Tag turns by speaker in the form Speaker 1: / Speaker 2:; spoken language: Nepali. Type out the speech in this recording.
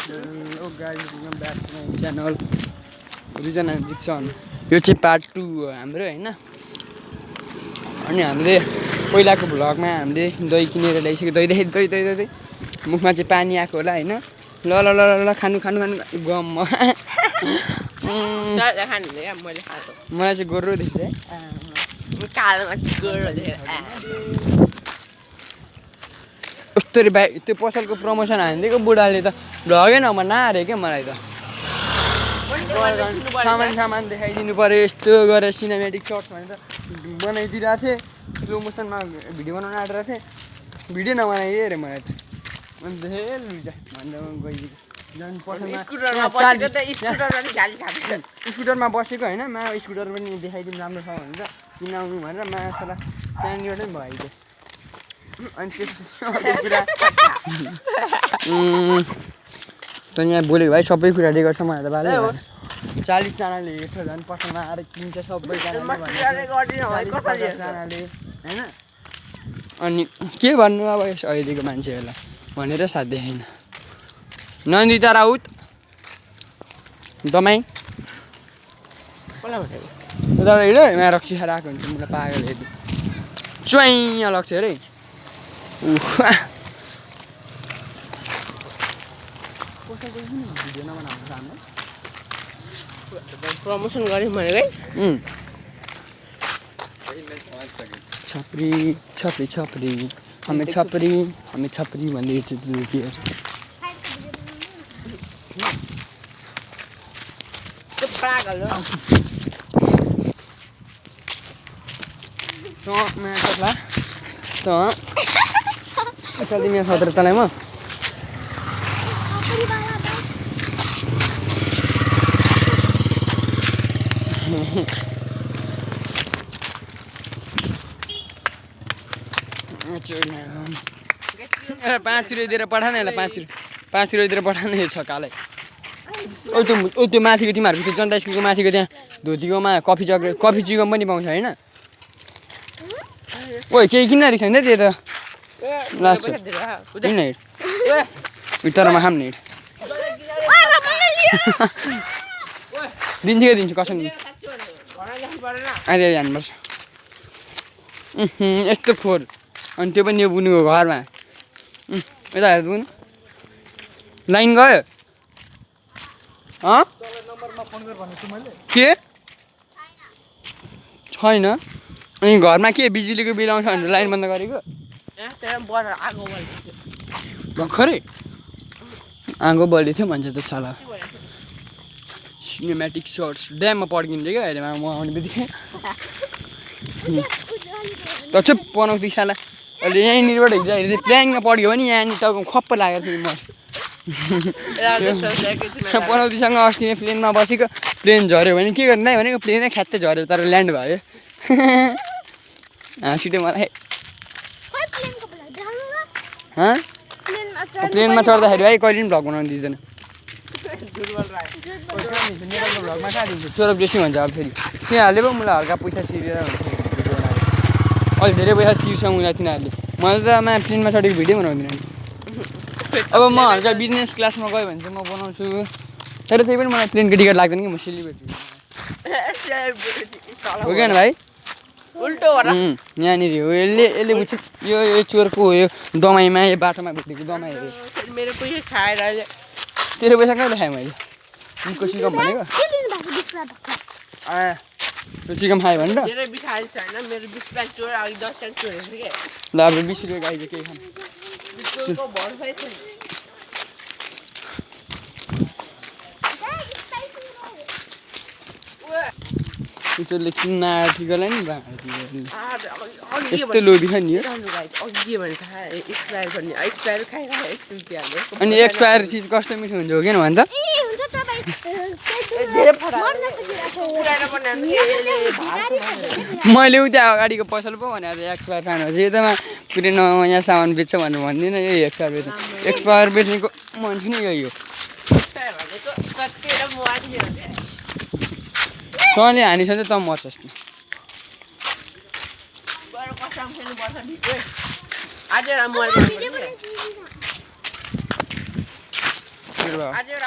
Speaker 1: Hello guys, welcome back to my channel. Region and डिक्सन यो चाहिँ पार्ट 2 हो हाम्रो हैन। अनि हामीले पहिलाको भ्लगमा हामीले दही किनेर ल्याइसक्यो। दही मुखमा चाहिँ पानी आएको होला हैन। ल ल ल ल खानु खानु खानु गम मलाई चाहिँ गोरो देख्छ है।
Speaker 2: कालोमा चाहिँ गोरो देख्छ।
Speaker 1: उस्तरी भाइ त्यो पसलको प्रमोसन हानिदिएको बुढाले त भ्लगै नभन्न आरे के मलाई त। सामान देखाइदिनु पर्यो यस्तो गरेर सिनेमेटिक सर्ट्स भनेर बनाइदिरहेको थिएँ। स्लो मोसनमा भिडियो बनाउन आँटेको थिएँ। भिडियो नबनाइदिए अरे मलाई त। अन्त हे लुजा भन्दा गइदिएको झन् पसलमा स्कुटरमा बसेको होइन। मा स्कुटर पनि देखाइदिनु राम्रो छ भनेर किन आउनु भनेर मासला त्यहाँनिर पनि भइदियो। अनि त्यसपछि कुरा त यहाँ बोलेको भाइ सबै कुरा रेकर्ड छ। मलाई त बाले 40जनाले हेर्छ झन् पसलमा आएर किन्छ सबैजनाले होइन। अनि के भन्नु अब यस अहिलेको मान्छेहरूलाई भनेर साध्य छैन। नन्दिता राउत दमाई तपाईँ हिँड्यो यहाँ रक्सी खाएर आएको हुन्छ। मलाई पागल हेर्नु च्वाइँ लग्छ अरे। भिडियो नबनाएको राम्रो
Speaker 2: प्रमोसन गर्यौँ भनेको है।
Speaker 1: छपरी छपरी छपरी हामी छपरी भन्दै हिँड्छ के चल्दै मेरो सत्र चलाइ म ₹5 दिएर पठाने होला। ₹5 दिएर पठाने छ कालै। त्यो माथिको तिमीहरूको त्यो जनता स्कुलको माथिको त्यहाँ धोतीकोमा कफी चिकन पनि पाउँछ होइन। ओइ केही किन्न रहेछ नि त्यो त लास्ट किन भित्रमा खाम नि दिन्छु कसम अहिले जानुपर्छ। यस्तो फोहोर अनि त्यो पनि यो बुनुको घरमा यता हेर्नु बुनु लाइन गयो के छैन। अनि घरमा के बिजुलीको बिल आउँछ भनेर लाइन बन्द गरेको भर्खरै आगो बढेको थियो भन्छ त साला। सिनेमेटिक सर्ट्स ड्याममा पड्किन्छ क्या अहिले म आउने बित्तिकै त चुप बनाउँदै साला। अहिले यहीँनिरबाट हिँड्दाखेरि प्ल्याङमा पड्यो भने यहाँनिर टाउको खप्प लागेको थियो म बनाउँदैसँग अस्ति नै प्लेनमा बसेको। प्लेन झऱ्यो भने के गर्नु भनेको प्लेनै ख्यात्तै झऱ्यो तर ल्यान्ड भयो। हाँसिटो मलाई प्लेनमा चढ्दाखेरि भाइ कहिले पनि भ्लग बनाउनु दिँदैन। भ्लगमा कहाँ दिन्छ सौरभ जोशी भन्छ अब फेरि तिनीहरूले पो मलाई हल्का पैसा तिरेर अहिले धेरै पैसा तिर्छ मलाई तिनीहरूले। मैले त प्लेनमा चढेको भिडियो बनाउँदिनँ। अब म हल्का बिजनेस क्लासमा गयो भने चाहिँ म बनाउँछु। तर त्यही पनि मलाई प्लेनको टिकट लाग्दैन कि म सिलिगुडी हो क्या भाइ
Speaker 2: उल्टो
Speaker 1: यहाँनिर हो। यसले बुझ्छ यो चोरको हो। यो दमाईमा यो बाटोमा भेटेको दमाई हो।
Speaker 2: मेरो पैसा खाएर
Speaker 1: तेरो पैसा कहाँ देखाएँ मैले निको सिकम भनेको त्यो चिकन खायो भने र
Speaker 2: मेरो 20 छैन। मेरो 20 प्याक चोर अघि 10 प्याक चोरेको थिएँ
Speaker 1: ल अब 20 रुपियाँ गाई चाहिँ केही खानु त्यसले किन्न ठिक होला नि यस्तो लोभी छ नि यो। अनि एक्सपायर चिज कस्तो मिठो हुन्छ हो किन भन्छ मैले उता अगाडिको पसल पो भनेर एक्सपायर खानुहोस् यतामा पुरै नयाँ सामान बेच्छ भनेर भन्दिनँ। यही एक्सपायर बेच्नेको मान्छे नै यही हो। तँले हानिछ भने त मर्छस् नि। तिम्रो बाबा
Speaker 2: आज एउटा